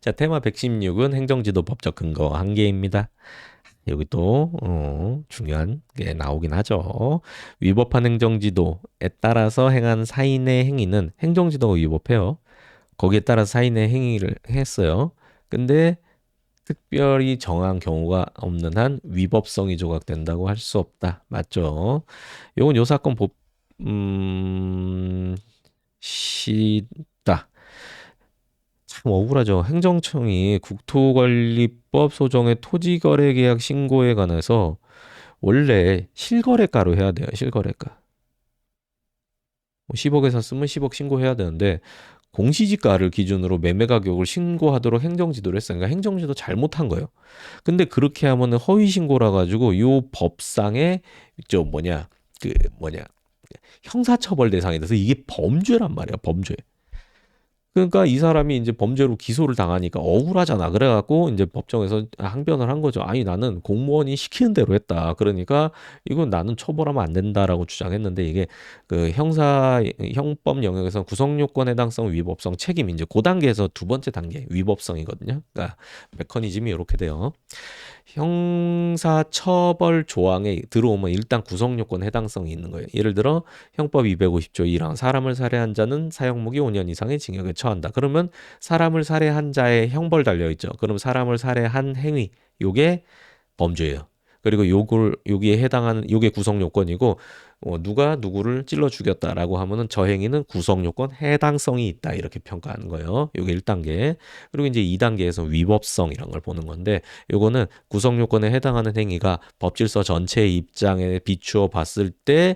자, 테마 116은 행정지도 법적 근거 한계입니다. 여기 또 중요한 게 나오긴 하죠. 위법한 행정지도에 따라서 행한 사인의 행위는 행정지도가 위법해요. 거기에 따라 사인의 행위를 했어요. 근데 특별히 정한 경우가 없는 한 위법성이 조각된다고 할 수 없다. 맞죠? 요건 요 사건 시다. 참 억울하죠. 행정청이 국토관리법 소정의 토지거래계약 신고에 관해서 원래 실거래가로 해야 돼요. 실거래가. 뭐 10억에 샀으면 10억 신고해야 되는데 공시지가를 기준으로 매매 가격을 신고하도록 행정지도를 했어요. 그러니까 행정지도 잘못한 거예요. 근데 그렇게 하면은 허위 신고라 가지고 요 법상에 저 뭐냐 형사처벌 대상이 돼서 이게 범죄란 말이야. 범죄. 그러니까 이 사람이 이제 범죄로 기소를 당하니까 억울하잖아. 그래갖고 이제 법정에서 항변을 한 거죠. 아니 나는 공무원이 시키는 대로 했다. 그러니까 이건 나는 처벌하면 안 된다라고 주장했는데 이게 그 형법 영역에서 구성요건 해당성 위법성 책임 이제 그 단계에서 두 번째 단계 위법성이거든요. 그러니까 메커니즘이 이렇게 돼요. 형사처벌 조항에 들어오면 일단 구성요건 해당성이 있는 거예요. 예를 들어 형법 250조 1항 사람을 살해한 자는 사형무기 5년 이상의 징역에 처한다. 그러면 사람을 살해한 자의 형벌 달려 있죠. 그럼 사람을 살해한 행위 요게 범죄예요. 그리고 여기에 해당하는 요게 구성 요건이고 누가 누구를 찔러 죽였다라고 하면은 저 행위는 구성 요건 해당성이 있다 이렇게 평가하는 거예요. 요게 1단계. 그리고 이제 2단계에서 위법성 이런 걸 보는 건데 요거는 구성 요건에 해당하는 행위가 법질서 전체의 입장에 비추어 봤을 때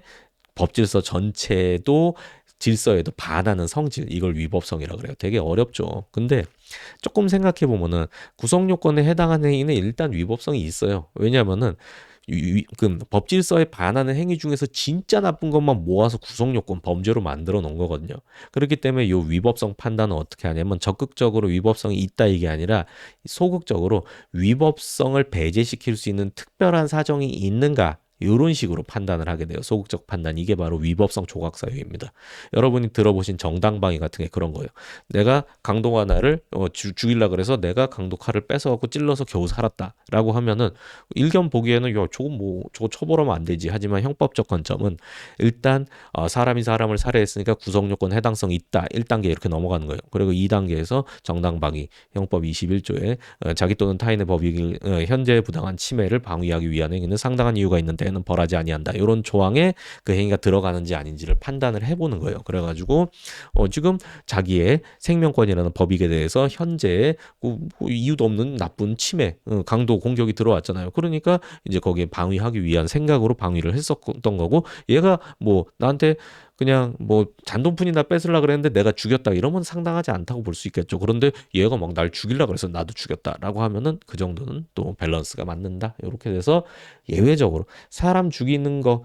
법질서 전체도 질서에도 반하는 성질 이걸 위법성이라고 그래요. 되게 어렵죠. 근데 조금 생각해 보면은 구성 요건에 해당하는 행위는 일단 위법성이 있어요. 왜냐하면은 그 법질서에 반하는 행위 중에서 진짜 나쁜 것만 모아서 구성 요건 범죄로 만들어 놓은 거거든요. 그렇기 때문에 이 위법성 판단은 어떻게 하냐면 적극적으로 위법성이 있다 이게 아니라 소극적으로 위법성을 배제시킬 수 있는 특별한 사정이 있는가 이런 식으로 판단을 하게 돼요. 소극적 판단. 이게 바로 위법성 조각사유입니다. 여러분이 들어보신 정당방위 같은 게 그런 거예요. 내가 강도가 나를 죽이려 그래서 내가 강도 칼을 뺏어갖고 찔러서 겨우 살았다라고 하면은 일견 보기에는 야 저거 처벌하면 안 되지. 하지만 형법적 관점은 일단 사람이 사람을 살해했으니까 구성요건 해당성이 있다. 1단계 이렇게 넘어가는 거예요. 그리고 2단계에서 정당방위 형법 21조에 자기 또는 타인의 법익을 현재 부당한 침해를 방위하기 위한 행위는 상당한 이유가 있는 데에는 벌하지 아니한다. 이런 조항에 그 행위가 들어가는지 아닌지를 판단을 해보는 거예요. 그래가지고 지금 자기의 생명권이라는 법익에 대해서 현재 뭐 이유도 없는 나쁜 침해, 강도 공격이 들어왔잖아요. 그러니까 이제 거기에 방위하기 위한 생각으로 방위를 했었던 거고 얘가 뭐 나한테 그냥 뭐 잔돈푼이나 뺏으려 그랬는데 내가 죽였다 이러면 상당하지 않다고 볼 수 있겠죠. 그런데 얘가 막 날 죽이려 그래서 나도 죽였다라고 하면은 그 정도는 또 밸런스가 맞는다. 이렇게 돼서 예외적으로 사람 죽이는 거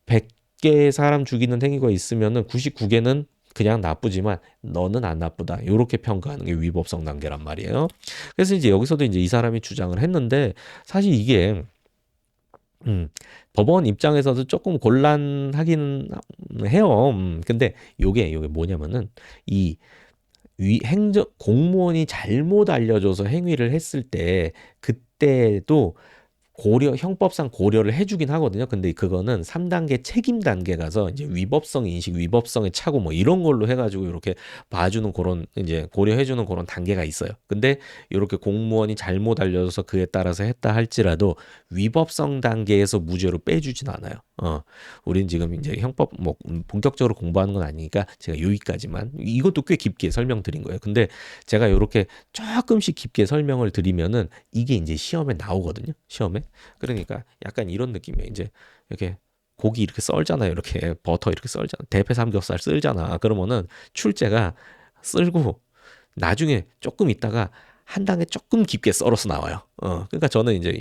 100개 사람 죽이는 행위가 있으면은 99개는 그냥 나쁘지만 너는 안 나쁘다. 이렇게 평가하는 게 위법성 단계란 말이에요. 그래서 이제 여기서도 이제 이 사람이 주장을 했는데 사실 이게 음, 법원 입장에서도 조금 곤란하긴 해요. 근데 요게 뭐냐면은 이 행정 공무원이 잘못 알려줘서 행위를 했을 때 그때도 형법상 고려를 해주긴 하거든요. 근데 그거는 3단계 책임 단계 가서 이제 위법성 인식, 위법성의 착오 뭐 이런 걸로 해가지고 이렇게 봐주는 그런 이제 고려해주는 그런 단계가 있어요. 근데 이렇게 공무원이 잘못 알려줘서 그에 따라서 했다 할지라도 위법성 단계에서 무죄로 빼주진 않아요. 우린 지금 이제 형법 뭐 본격적으로 공부하는 건 아니니까 제가 여기까지만 이것도 꽤 깊게 설명드린 거예요. 근데 제가 이렇게 조금씩 깊게 설명을 드리면은 이게 이제 시험에 나오거든요. 시험에. 그러니까 약간 이런 느낌이에요. 이제 이렇게 고기 이렇게 썰잖아요. 이렇게 버터 이렇게 썰잖아. 대패 삼겹살 썰잖아. 그러면은 출제가 썰고 나중에 조금 있다가 한 단계 조금 깊게 썰어서 나와요. 그러니까 저는 이제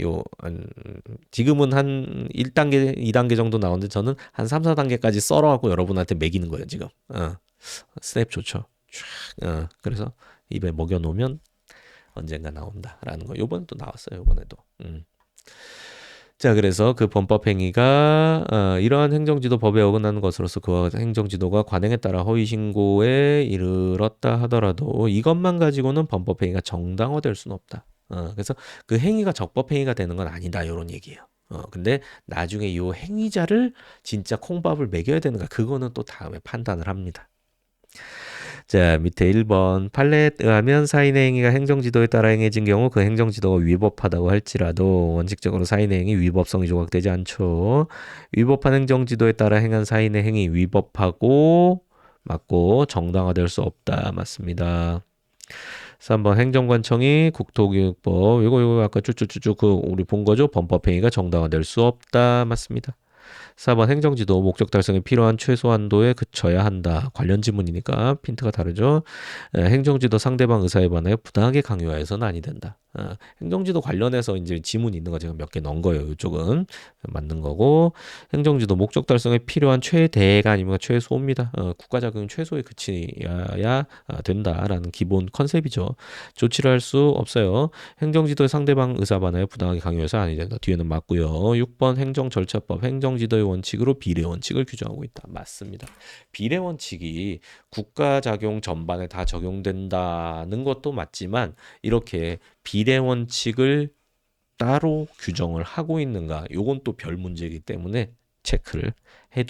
지금은 한 1단계, 2단계 정도 나오는데 저는 한 3, 4단계까지 썰어갖고 여러분한테 먹이는 거예요, 지금. 스냅 좋죠. 그래서 입에 먹여 놓으면 언젠가 나온다라는 거. 요번에 또 나왔어요, 요번에도. 자, 그래서 그 범법 행위가 이러한 행정지도 법에 어긋나는 것으로서 그 행정지도가 관행에 따라 허위 신고에 이르렀다 하더라도 이것만 가지고는 범법 행위가 정당화될 수는 없다. 그래서 그 행위가 적법 행위가 되는 건 아니다. 이런 얘기예요. 근데 나중에 이 행위자를 진짜 콩밥을 먹여야 되는가 그거는 또 다음에 판단을 합니다. 자, 밑에 1번 판례에 의하면 사인의 행위가 행정지도에 따라 행해진 경우 그 행정지도가 위법하다고 할지라도 원칙적으로 사인의 행위 위법성이 조각되지 않죠. 위법한 행정지도에 따라 행한 사인의 행위 위법하고 맞고 정당화될 수 없다. 맞습니다. 3번 행정관청이 국토교육법 이거 아까 쭉쭉쭉쭉 그 우리 본 거죠. 범법행위가 정당화될 수 없다. 맞습니다. 4번 행정지도 목적 달성에 필요한 최소한도에 그쳐야 한다. 관련 지문이니까 핀트가 다르죠. 행정지도 상대방 의사에 반하여 부당하게 강요하여서는 아니 된다. 행정지도 관련해서 이제 지문이 있는 거 제가 몇 개 넣은 거예요. 이쪽은 맞는 거고 행정지도 목적 달성에 필요한 최대가 아니면 최소입니다. 국가 자금이 최소에 그치야 된다라는 기본 컨셉이죠. 조치를 할 수 없어요. 행정지도의 상대방 의사 반하여 부당하게 강요해서 아니 된다. 뒤에는 맞고요. 6번 행정절차법 행정지도의 원칙으로 비례 원칙을 규정하고 있다. 맞습니다. 비례 원칙이 국가 작용 전반에 다 적용된다는 것도 맞지만 이렇게 비례 원칙을 따로 규정을 하고 있는가? 요건 또 별 문제이기 때문에 체크를 해두